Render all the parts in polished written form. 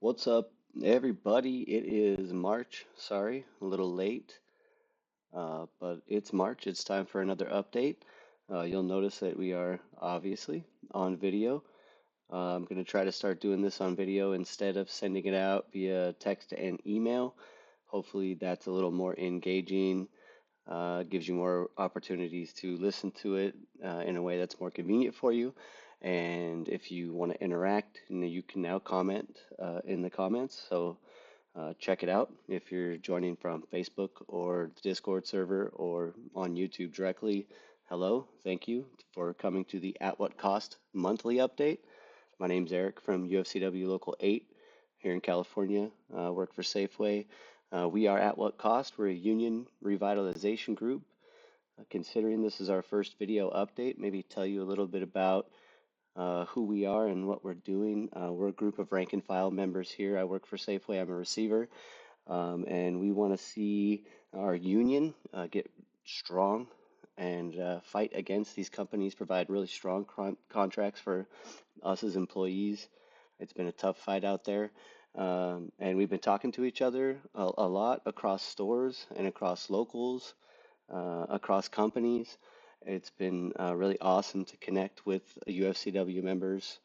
What's up, everybody? It is March. Sorry, a little late, but it's March. It's time for another update. You'll notice that we are obviously on video. I'm going to try to start doing this on video instead of sending it out via text and email. Hopefully, that's a little more engaging, gives you more opportunities to listen to it in a way that's more convenient for you. And if you want to interact, you can now comment in the comments. So check it out if you're joining from Facebook or the Discord server or on YouTube directly. Hello, thank you for coming to the At What Cost monthly update. My name's Eric from UFCW Local 8 here in California. Work for Safeway. We are At What Cost. We're a union revitalization group. Considering this is our first video update, maybe tell you a little bit about who we are and what we're doing. We're a group of rank and file members here. I work for Safeway. I'm a receiver, and we want to see our union get strong and fight against these companies, provide really strong contracts for us as employees. It's been a tough fight out there. And we've been talking to each other a lot across stores and across locals, across companies. It's been really awesome to connect with UFCW members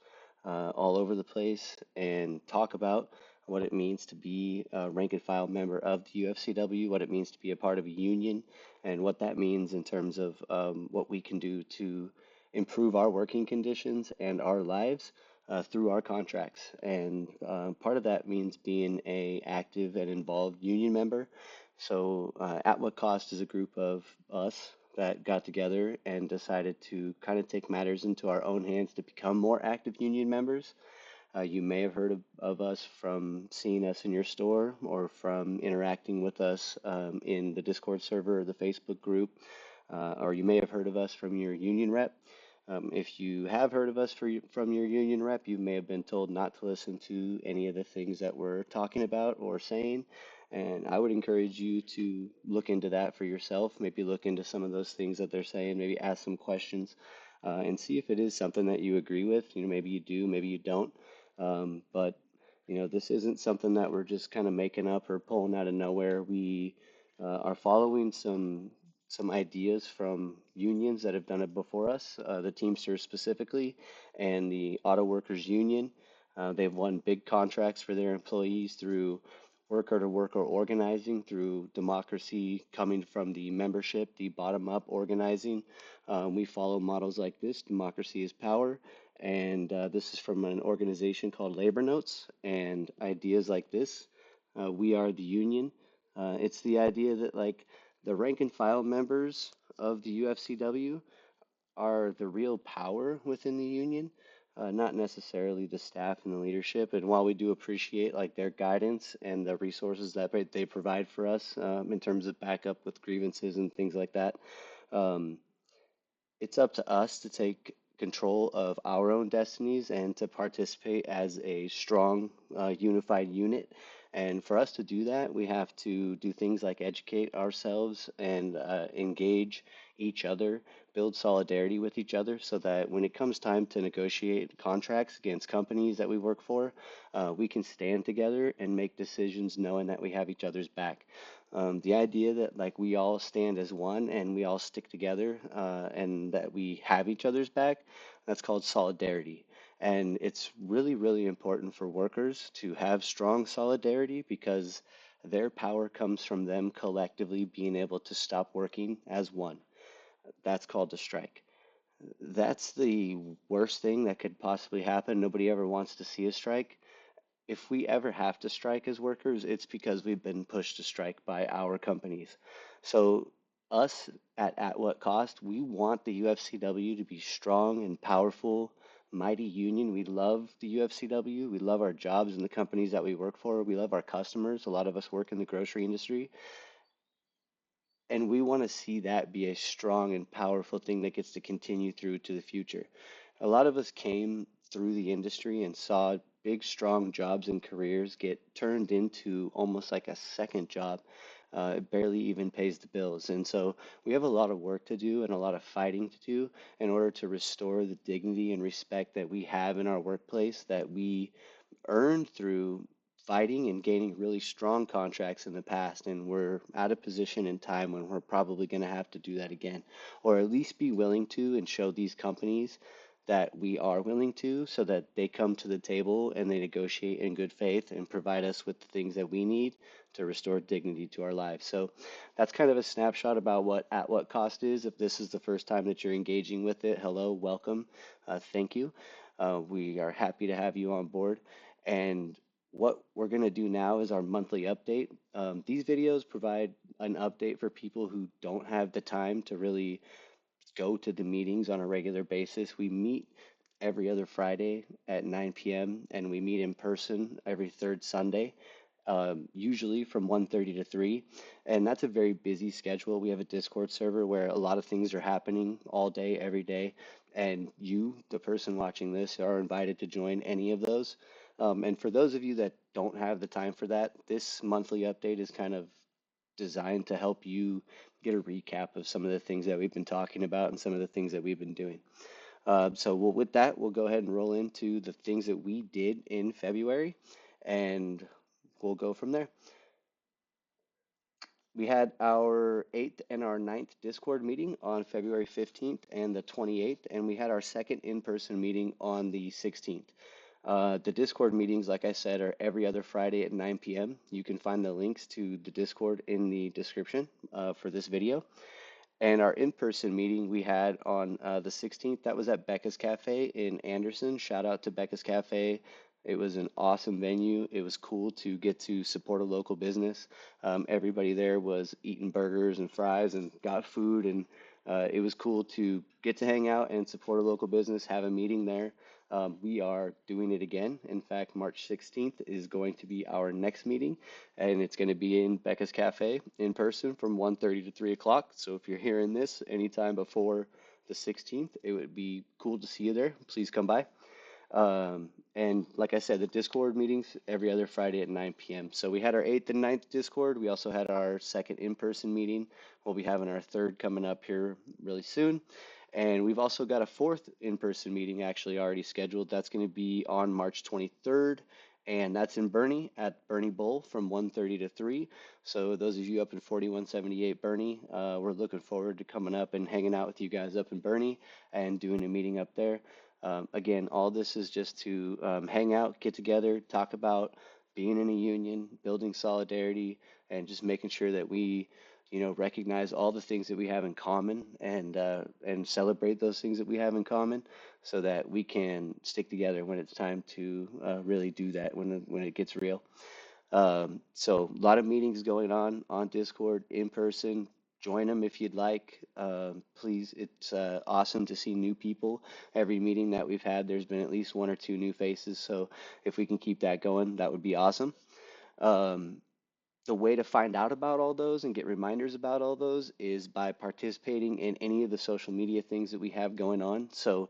all over the place and talk about what it means to be a rank and file member of the UFCW, what it means to be a part of a union, and what that means in terms of what we can do to improve our working conditions and our lives through our contracts. And part of that means being a active and involved union member. So, At What Cost is a group of us that got together and decided to kind of take matters into our own hands to become more active union members. You may have heard of us from seeing us in your store or from interacting with us in the Discord server or the Facebook group, or you may have heard of us from your union rep. If you have heard of us from your union rep, you may have been told not to listen to any of the things that we're talking about or saying. And I would encourage you to look into that for yourself, maybe look into some of those things that they're saying, maybe ask some questions, and see if it is something that you agree with. Maybe you do, maybe you don't. But this isn't something that we're just kind of making up or pulling out of nowhere. We are following some ideas from unions that have done it before us, the Teamsters specifically, and the Auto Workers Union. They've won big contracts for their employees through worker to worker organizing, through democracy coming from the membership, the bottom up organizing. We follow models like this. Democracy is power. And this is from an organization called Labor Notes. And ideas like this, we are the union. It's the idea that, like, the rank and file members of the UFCW are the real power within the union, not necessarily the staff and the leadership. And while we do appreciate like their guidance and the resources that they provide for us in terms of backup with grievances and things like that, um, it's up to us to take control of our own destinies and to participate as a strong, unified unit. And for us to do that, we have to do things like educate ourselves and engage each other, build solidarity with each other, so that when it comes time to negotiate contracts against companies that we work for, we can stand together and make decisions knowing that we have each other's back. The idea that like we all stand as one and we all stick together and that we have each other's back, that's called solidarity. And it's really, really important for workers to have strong solidarity because their power comes from them collectively being able to stop working as one. That's called a strike. That's the worst thing that could possibly happen. Nobody ever wants to see a strike. If we ever have to strike as workers, it's because we've been pushed to strike by our companies. So, us at what cost? We want the UFCW to be strong and powerful, mighty union. We love the UFCW. We love our jobs and the companies that we work for. We love our customers. A lot of us work in the grocery industry. And we want to see that be a strong and powerful thing that gets to continue through to the future. A lot of us came through the industry and saw big, strong jobs and careers get turned into almost like a second job. It barely even pays the bills. And so we have a lot of work to do and a lot of fighting to do in order to restore the dignity and respect that we have in our workplace that we earned through fighting and gaining really strong contracts in the past, and we're at a position in time when we're probably going to have to do that again, or at least be willing to and show these companies that we are willing to so that they come to the table and they negotiate in good faith and provide us with the things that we need to restore dignity to our lives. So that's kind of a snapshot about what at what cost is. If this is the first time that you're engaging with it, hello, welcome, thank you. We are happy to have you on board. And what we're going to do now is our monthly update. These videos provide an update for people who don't have the time to really go to the meetings on a regular basis. We meet every other Friday at 9 p.m. and we meet in person every third Sunday, usually from 1:30 to 3. And that's a very busy schedule. We have a Discord server where a lot of things are happening all day, every day. And you, the person watching this, are invited to join any of those. And for those of you that don't have the time for that, this monthly update is kind of designed to help you get a recap of some of the things that we've been talking about and some of the things that we've been doing. With that, we'll go ahead and roll into the things that we did in February, and we'll go from there. We had our 8th and our ninth Discord meeting on February 15th and the 28th, and we had our second in-person meeting on the 16th. The Discord meetings, like I said, are every other Friday at 9 p.m. You can find the links to the Discord in the description for this video. And our in-person meeting we had on the 16th, that was at Becca's Cafe in Anderson. Shout out to Becca's Cafe. It was an awesome venue. It was cool to get to support a local business. Everybody there was eating burgers and fries and got food, and it was cool to get to hang out and support a local business, have a meeting there. We are doing it again. In fact, March 16th is going to be our next meeting, and it's going to be in Becca's Cafe in person from 1:30 to 3 o'clock. So if you're hearing this anytime before the 16th, it would be cool to see you there. Please come by. And like I said, the Discord meetings every other Friday at 9 p.m. So we had our 8th and ninth Discord. We also had our second in-person meeting. We'll be having our third coming up here really soon. And we've also got a fourth in-person meeting actually already scheduled. That's going to be on March 23rd. And that's in Bernie at Bernie Bowl from 1:30 to 3. So those of you up in 4178 Bernie, we're looking forward to coming up and hanging out with you guys up in Bernie and doing a meeting up there. Again, all this is just to hang out, get together, talk about being in a union, building solidarity, and just making sure that we, recognize all the things that we have in common and celebrate those things that we have in common, so that we can stick together when it's time to really do that when it gets real. So a lot of meetings going on Discord, in person. Join them if you'd like. Please, it's awesome to see new people. Every meeting that we've had, there's been at least one or two new faces. So if we can keep that going, that would be awesome. Um, the way to find out about all those and get reminders about all those is by participating in any of the social media things that we have going on. So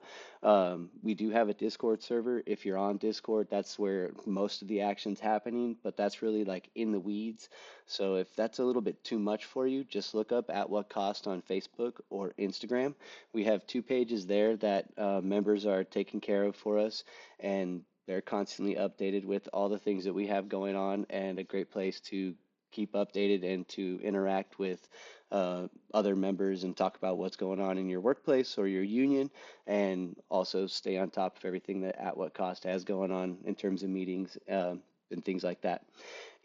we do have a Discord server. If you're on Discord, that's where most of the action's happening, but that's really like in the weeds. So if that's a little bit too much for you, just look up At What Cost on Facebook or Instagram. We have two pages there that members are taking care of for us, and they're constantly updated with all the things that we have going on, and a great place to keep updated and to interact with other members and talk about what's going on in your workplace or your union, and also stay on top of everything that At What Cost has going on in terms of meetings and things like that.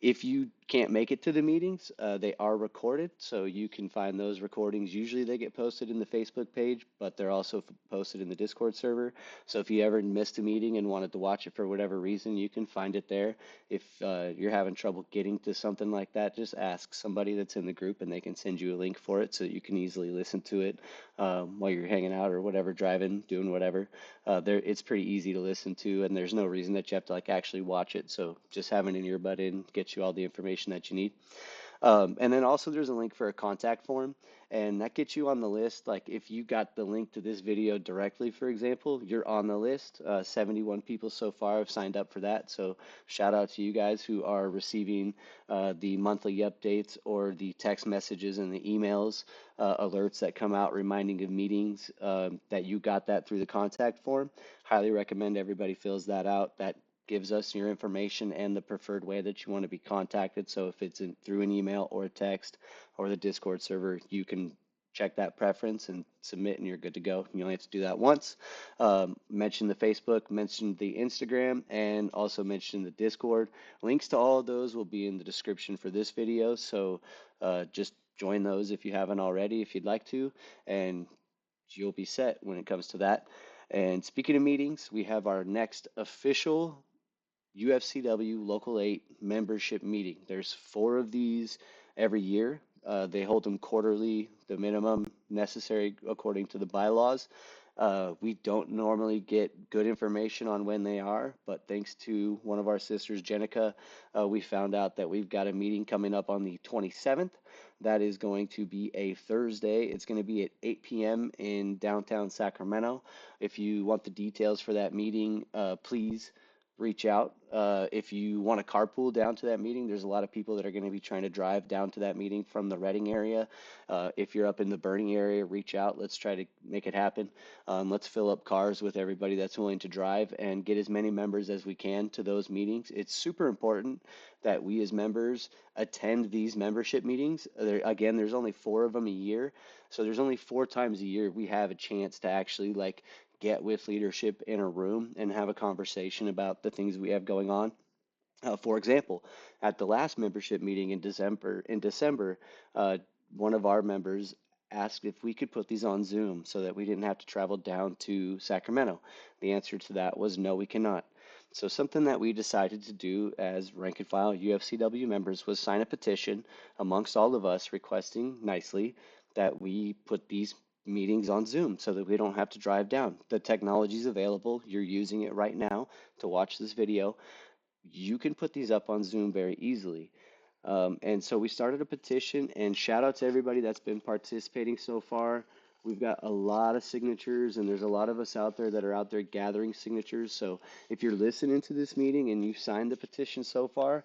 If you can't make it to the meetings, they are recorded, so you can find those recordings. Usually they get posted in the Facebook page, but they're also posted in the Discord server. So if you ever missed a meeting and wanted to watch it for whatever reason, you can find it there. If you're having trouble getting to something like that, just ask somebody that's in the group and they can send you a link for it so that you can easily listen to it while you're hanging out or whatever, driving, doing whatever. It's pretty easy to listen to, and there's no reason that you have to like actually watch it. So just having an earbud in gets you all the information that you need. And then also there's a link for a contact form, and that gets you on the list. Like if you got the link to this video directly, for example, you're on the list. 71 people so far have signed up for that. So shout out to you guys who are receiving the monthly updates or the text messages and the emails, alerts that come out reminding of meetings, that you got that through the contact form. Highly recommend everybody fills that out. That gives us your information and the preferred way that you want to be contacted. So if it's through an email or a text or the Discord server, you can check that preference and submit, and you're good to go. You only have to do that once. Mention the Facebook, mention the Instagram, and also mention the Discord. Links to all of those will be in the description for this video. So just join those if you haven't already, if you'd like to, and you'll be set when it comes to that. And speaking of meetings, we have our next official UFCW Local 8 membership meeting. There's four of these every year. They hold them quarterly, the minimum necessary according to the bylaws. We don't normally get good information on when they are, but thanks to one of our sisters, Jenica, we found out that we've got a meeting coming up on the 27th. That is going to be a Thursday. It's going to be at 8 p.m. in downtown Sacramento. If you want the details for that meeting, please reach out. If you want to carpool down to that meeting, there's a lot of people that are going to be trying to drive down to that meeting from the Reading area. If you're up in the Bernie area, reach out. Let's try to make it happen. Let's fill up cars with everybody that's willing to drive and get as many members as we can to those meetings. It's super important that we as members attend these membership meetings. Again, there's only four of them a year. So there's only four times a year we have a chance to actually get with leadership in a room and have a conversation about the things we have going on. For example, at the last membership meeting in December, one of our members asked if we could put these on Zoom so that we didn't have to travel down to Sacramento. The answer to that was no, we cannot. So something that we decided to do as rank and file UFCW members was sign a petition amongst all of us requesting nicely that we put these meetings on Zoom so that we don't have to drive down. The technology is available. You're using it right now to watch this video. You can put these up on Zoom very easily. And so we started a petition, and shout out to everybody that's been participating so far. We've got a lot of signatures, and there's a lot of us out there that are out there gathering signatures. So if you're listening to this meeting and you've signed the petition so far,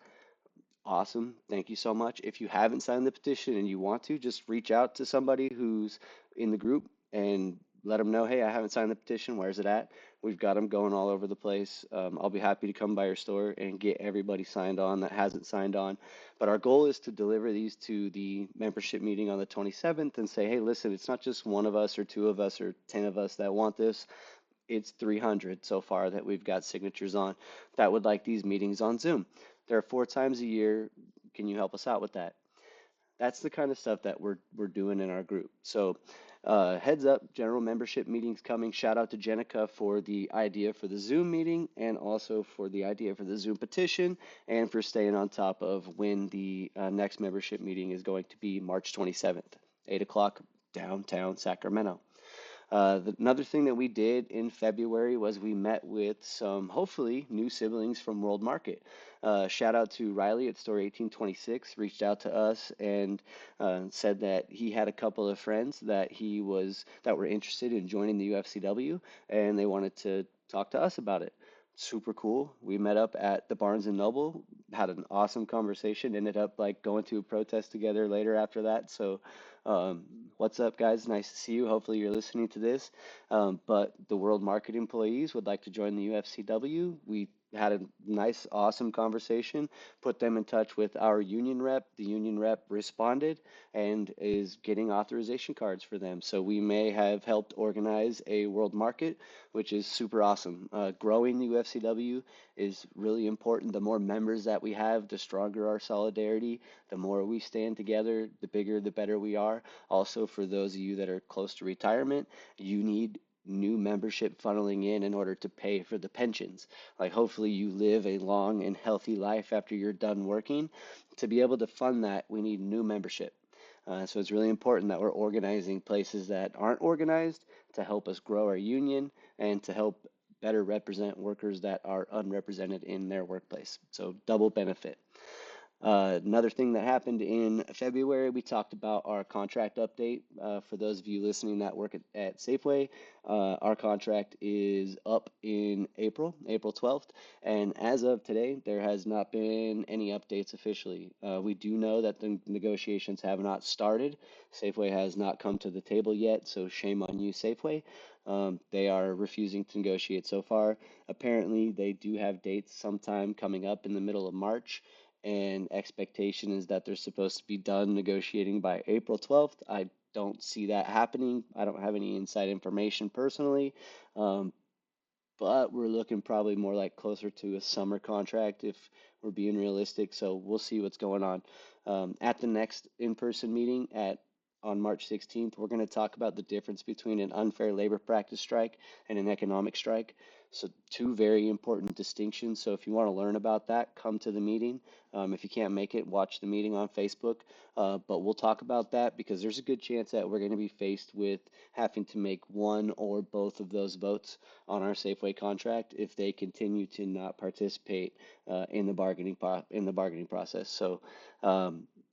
awesome. Thank you so much. If you haven't signed the petition and you want to, just reach out to somebody who's in the group and let them know, hey, I haven't signed the petition. Where's it at? We've got them going all over the place. I'll be happy to come by your store and get everybody signed on that hasn't signed on. But our goal is to deliver these to the membership meeting on the 27th and say, hey, listen, it's not just one of us or two of us or 10 of us that want this. It's 300 so far that we've got signatures on that would like these meetings on Zoom. There are four times a year. Can you help us out with that? That's the kind of stuff that we're doing in our group. So heads up, general membership meetings coming. Shout out to Jenica for the idea for the Zoom meeting and also for the idea for the Zoom petition and for staying on top of when the next membership meeting is going to be March 27th, 8 o'clock, downtown Sacramento. Another thing that we did in February was we met with some hopefully new siblings from World Market. Shout out to Riley at Store 1826, reached out to us and said that he had a couple of friends that were interested in joining the UFCW and they wanted to talk to us about it. Super cool. We met up at the Barnes and Noble, had an awesome conversation, ended up going to a protest together later after that. So um, what's up, guys? Nice to see you. Hopefully, you're listening to this. But the World Market employees would like to join the UFCW. We had a nice, awesome conversation, put them in touch with our union rep. The union rep responded and is getting authorization cards for them. So we may have helped organize a World Market, which is super awesome. Growing the UFCW is really important. The more members that we have, the stronger our solidarity. The more we stand together, the bigger, the better we are. Also, for those of you that are close to retirement, you need new membership funneling in order to pay for the pensions. Hopefully you live a long and healthy life after you're done working. To be able to fund that, we need new membership. So it's really important that we're organizing places that aren't organized to help us grow our union and to help better represent workers that are unrepresented in their workplace. So double benefit. Another thing that happened in February, we talked about our contract update. For those of you listening that work at Safeway, our contract is up in April 12th. And as of today, there has not been any updates officially. We do know that the negotiations have not started. Safeway has not come to the table yet, so shame on you, Safeway. They are refusing to negotiate so far. Apparently, they do have dates sometime coming up in the middle of March, and expectation is that they're supposed to be done negotiating by April 12th. I don't see that happening. I don't have any inside information personally, um, but we're looking probably more like closer to a summer contract if we're being realistic. So we'll see what's going on. At the next in-person meeting at on March 16th, we're going to talk about the difference between an unfair labor practice strike and an economic strike. So two very important distinctions. So if you want to learn about that, come to the meeting. If you can't make it, watch the meeting on Facebook. But we'll talk about that because there's a good chance that we're going to be faced with having to make one or both of those votes on our Safeway contract if they continue to not participate in the bargaining process. So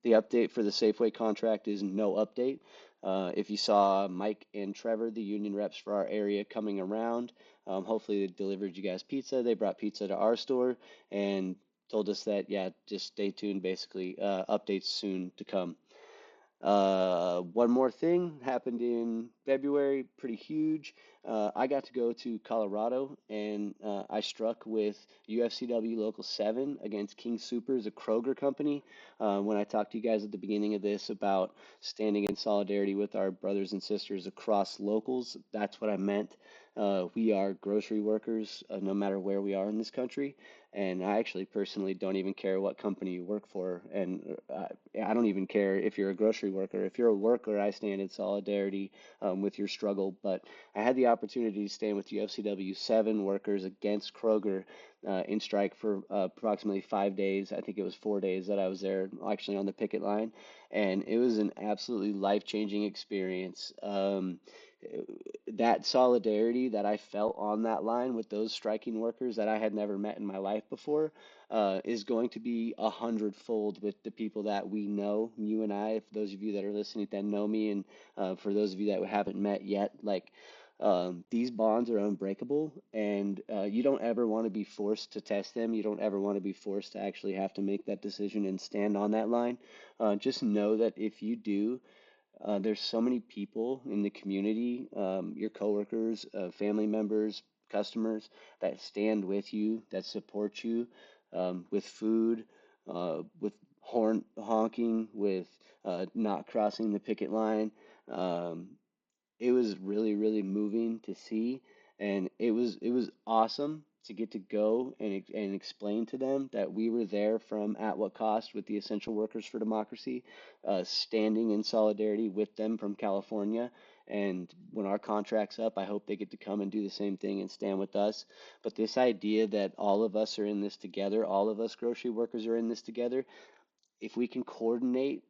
the update for the Safeway contract is no update. If you saw Mike and Trevor, the union reps for our area, coming around, hopefully they delivered you guys pizza. They brought pizza to our store and told us that, yeah, just stay tuned, basically, updates soon to come. One more thing happened in February, pretty huge. I got to go to Colorado and I struck with UFCW Local 7 against King Soopers, a Kroger company. When I talked to you guys at the beginning of this about standing in solidarity with our brothers and sisters across locals, that's what I meant. We are grocery workers, no matter where we are in this country. And I actually personally don't even care what company you work for. And I don't even care if you're a grocery worker. If you're a worker, I stand in solidarity with your struggle. But I had the opportunity to stand with UFCW 7 workers against Kroger in strike for approximately 5 days. I think it was 4 days that I was there actually on the picket line. And it was an absolutely life-changing experience. That solidarity that I felt on that line with those striking workers that I had never met in my life before is going to be 100-fold with the people that we know, you and I, for those of you that are listening that know me, and for those of you that haven't met yet, like these bonds are unbreakable, and you don't ever want to be forced to test them. You don't ever want to be forced to actually have to make that decision and stand on that line. Just know that if you do, there's so many people in the community, your coworkers, family members, customers that stand with you, that support you with food, with horn honking, with not crossing the picket line. Um, it was really, really moving to see, and it was awesome to get to go and explain to them that we were there from At What Cost with the Essential Workers for Democracy, standing in solidarity with them from California. And when our contract's up, I hope they get to come and do the same thing and stand with us. But this idea that all of us are in this together, all of us grocery workers are in this together, if we can coordinate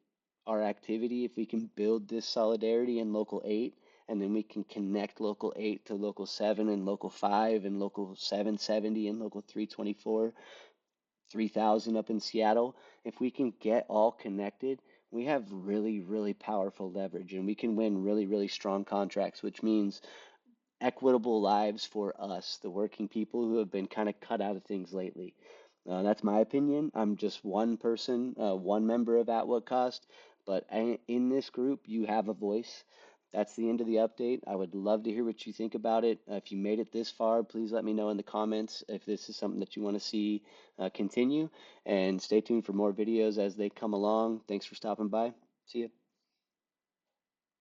our activity, if we can build this solidarity in Local 8, and then we can connect Local 8 to Local 7 and Local 5 and Local 770 and Local 324, 3000 up in Seattle, if we can get all connected, we have really, really powerful leverage and we can win really, really strong contracts, which means equitable lives for us, the working people who have been kind of cut out of things lately. That's my opinion. I'm just one person, one member of At What Cost, but in this group, you have a voice. That's the end of the update. I would love to hear what you think about it. If you made it this far, please let me know in the comments if this is something that you want to see continue. And stay tuned for more videos as they come along. Thanks for stopping by. See you.